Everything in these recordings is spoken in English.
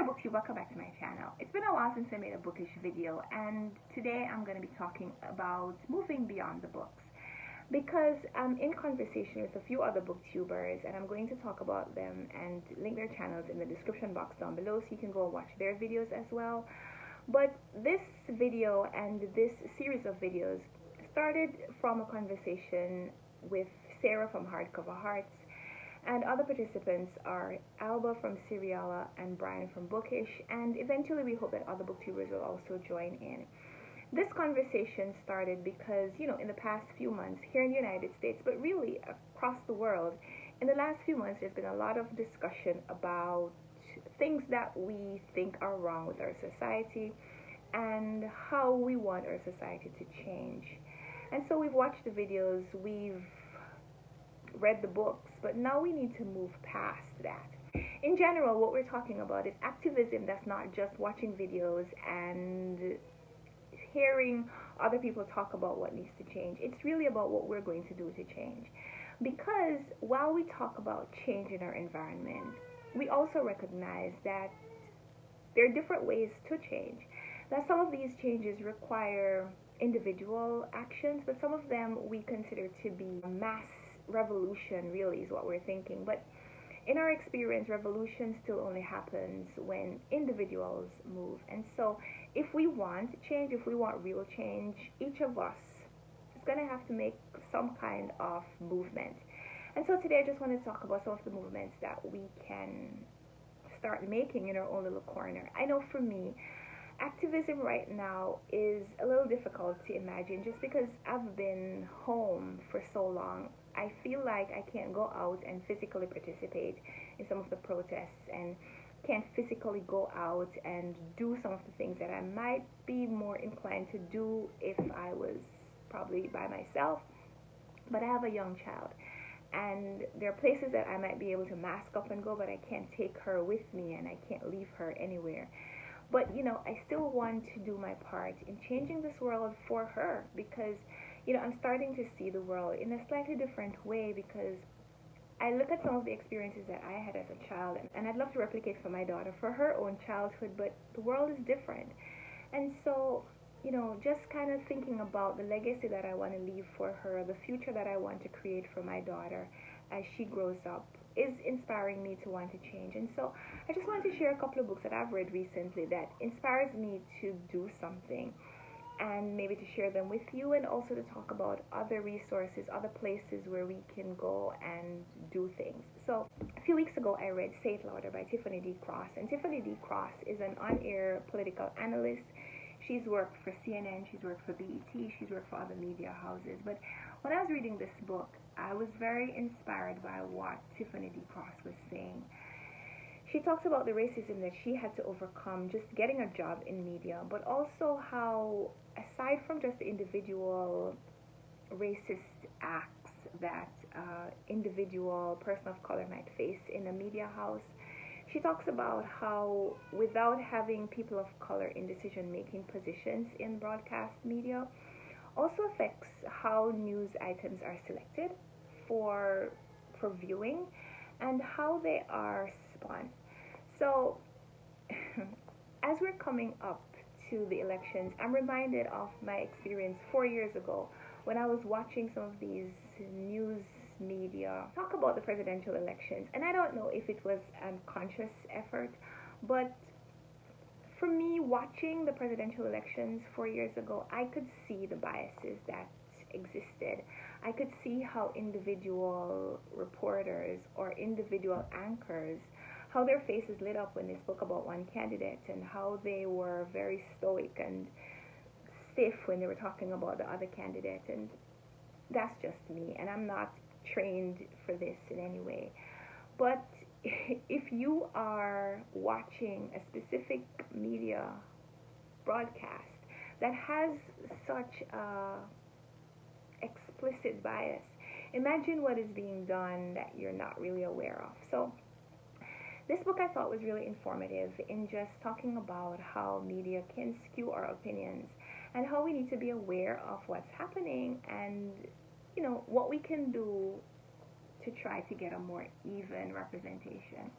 booktube, welcome back to my channel. It's been a while since I made a bookish video, and today I'm going to be talking about moving beyond the books because I'm in conversation with a few other booktubers, and I'm going to talk about them and link their channels in the description box down below so you can go and watch their videos as well. But this video and this series of videos started from a conversation with Sarah from Hardcover Hearts, and other participants are Alba from Seriala and Brian from Bookish, and eventually we hope that other booktubers will also join in. This conversation started because, in the past few months here in the United States, but really across the world, in the last few months there's been a lot of discussion about things that we think are wrong with our society and how we want our society to change. And so we've watched the videos, we've read the books, but now we need to move past that. In general, what we're talking about is activism that's not just watching videos and hearing other people talk about what needs to change. It's really about what we're going to do to change. Because while we talk about change in our environment, we also recognize that there are different ways to change. That some of these changes require individual actions, but some of them we consider to be mass revolution, really is what we're thinking. But in our experience, revolution still only happens when individuals move. And so if we want change, if we want real change, each of us is going to have to make some kind of movement. And so today I just want to talk about some of the movements that we can start making in our own little corner. I know for me, activism right now is a little difficult to imagine just because I've been home for so long. I feel like I can't go out and physically participate in some of the protests and can't physically go out and do some of the things that I might be more inclined to do if I was probably by myself. But I have a young child, and there are places that I might be able to mask up and go, but I can't take her with me and I can't leave her anywhere. But, I still want to do my part in changing this world for her because, I'm starting to see the world in a slightly different way because I look at some of the experiences that I had as a child, and I'd love to replicate for my daughter for her own childhood, but the world is different. And so, just kind of thinking about the legacy that I want to leave for her, the future that I want to create for my daughter as she grows up, is inspiring me to want to change. And so I just wanted to share a couple of books that I've read recently that inspires me to do something, and maybe to share them with you, and also to talk about other resources, other places where we can go and do things. So a few weeks ago I read Say It Lauder by Tiffany D. Cross, and Tiffany D. Cross is an on-air political analyst. She's worked for CNN, she's worked for BET, she's worked for other media houses. But when I was reading this book, I was very inspired by what Tiffany D. Cross was saying. She talks about the racism that she had to overcome just getting a job in media, but also how, aside from just the individual racist acts that individual person of color might face in a media house, she talks about how without having people of color in decision-making positions in broadcast media also affects how news items are selected for viewing and how they are spun. So as we're coming up to the elections, I'm reminded of my experience 4 years ago when I was watching some of these news media talk about the presidential elections. And I don't know if it was a conscious effort, but for me, watching the presidential elections 4 years ago, I could see the biases that existed. I could see how individual reporters or individual anchors, how their faces lit up when they spoke about one candidate, and how they were very stoic and stiff when they were talking about the other candidate. And that's just me, and I'm not trained for this in any way. But if you are watching a specific media broadcast that has such a explicit bias, imagine what is being done that you're not really aware of. So this book I thought was really informative in just talking about how media can skew our opinions and how we need to be aware of what's happening and what we can do to try to get a more even representation.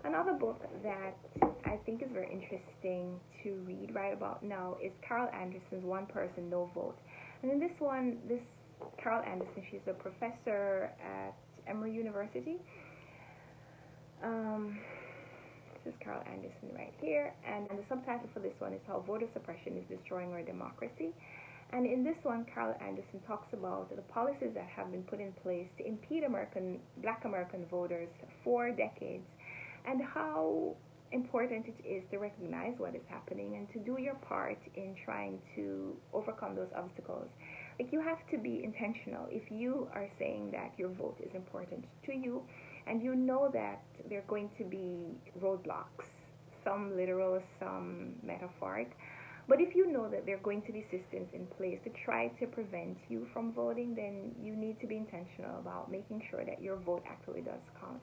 Another book that I think is very interesting to read right about now is Carol Anderson's One Person, No Vote. And in this one, this Carol Anderson, she's a professor at Emory University. This is Carol Anderson right here, and the subtitle for this one is How Voter Suppression is Destroying Our Democracy. And in this one, Carol Anderson talks about the policies that have been put in place to impede Black American voters for decades, and how important it is to recognize what is happening and to do your part in trying to overcome those obstacles. Like, you have to be intentional. If you are saying that your vote is important to you, and you know that there are going to be roadblocks, some literal, some metaphoric, but if you know that there are going to be systems in place to try to prevent you from voting, then you need to be intentional about making sure that your vote actually does count.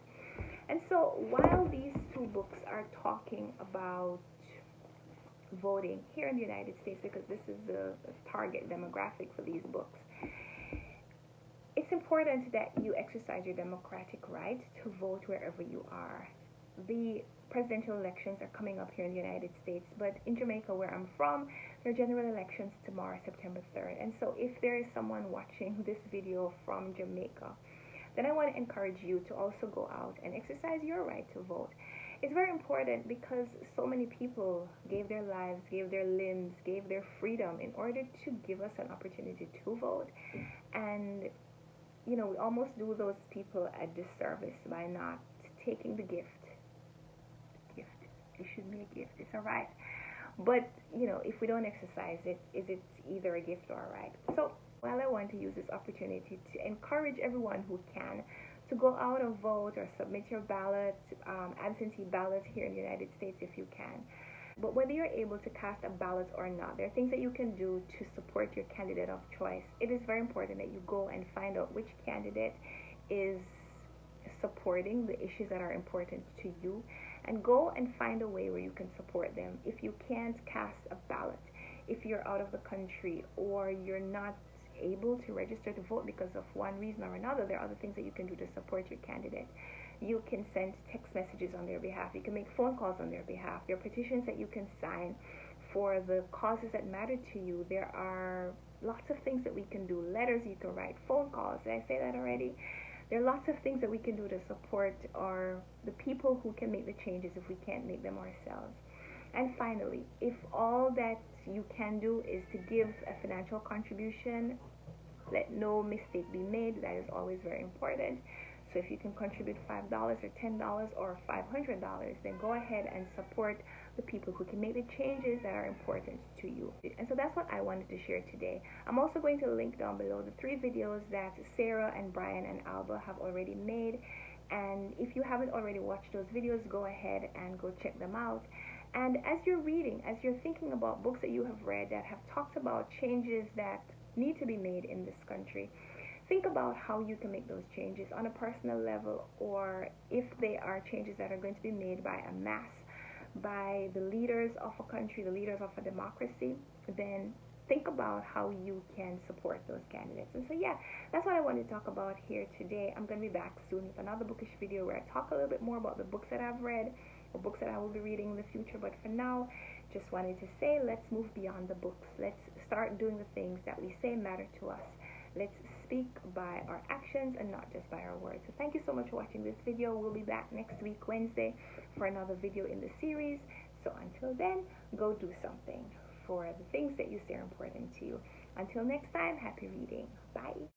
And so while these two books are talking about voting here in the United States, because this is the target demographic for these books, it's important that you exercise your democratic right to vote wherever you are. The presidential elections are coming up here in the United States, but in Jamaica, where I'm from, there are general elections tomorrow, September 3rd. And so if there is someone watching this video from Jamaica, then I want to encourage you to also go out and exercise your right to vote. It's very important because so many people gave their lives, gave their limbs, gave their freedom in order to give us an opportunity to vote. And we almost do those people a disservice by not taking the gift. It should be a gift. It's a right. But, if we don't exercise it, is it either a gift or a right? So, I want to use this opportunity to encourage everyone who can to go out and vote or submit your ballot, absentee ballot here in the United States if you can. But whether you're able to cast a ballot or not, there are things that you can do to support your candidate of choice. It is very important that you go and find out which candidate is supporting the issues that are important to you, and go and find a way where you can support them. If you can't cast a ballot, if you're out of the country, or you're not able to register to vote because of one reason or another, there are other things that you can do to support your candidate. You can send text messages on their behalf. You can make phone calls on their behalf. There are petitions that you can sign for the causes that matter to you. There are lots of things that we can do. Letters you can write, phone calls. Did I say that already? There are lots of things that we can do to support the people who can make the changes if we can't make them ourselves. And finally, if all that you can do is to give a financial contribution, let no mistake be made. That is always very important. So if you can contribute $5 or $10 or $500, then go ahead and support the people who can make the changes that are important to you. And so that's what I wanted to share today. I'm also going to link down below the 3 videos that Sarah and Brian and Alba have already made. And if you haven't already watched those videos, go ahead and go check them out. And as you're reading, as you're thinking about books that you have read that have talked about changes that need to be made in this country, think about how you can make those changes on a personal level, or if they are changes that are going to be made by a mass, by the leaders of a country, the leaders of a democracy, then think about how you can support those candidates. And so that's what I want to talk about here today. I'm going to be back soon with another bookish video where I talk a little bit more about the books that I've read or books that I will be reading in the future. But for now, just wanted to say, let's move beyond the books. Let's start doing the things that we say matter to us. Let's speak by our actions and not just by our words. So thank you so much for watching this video. We'll be back next week, Wednesday, for another video in the series. So until then, go do something for the things that you say are important to you. Until next time, happy reading. Bye.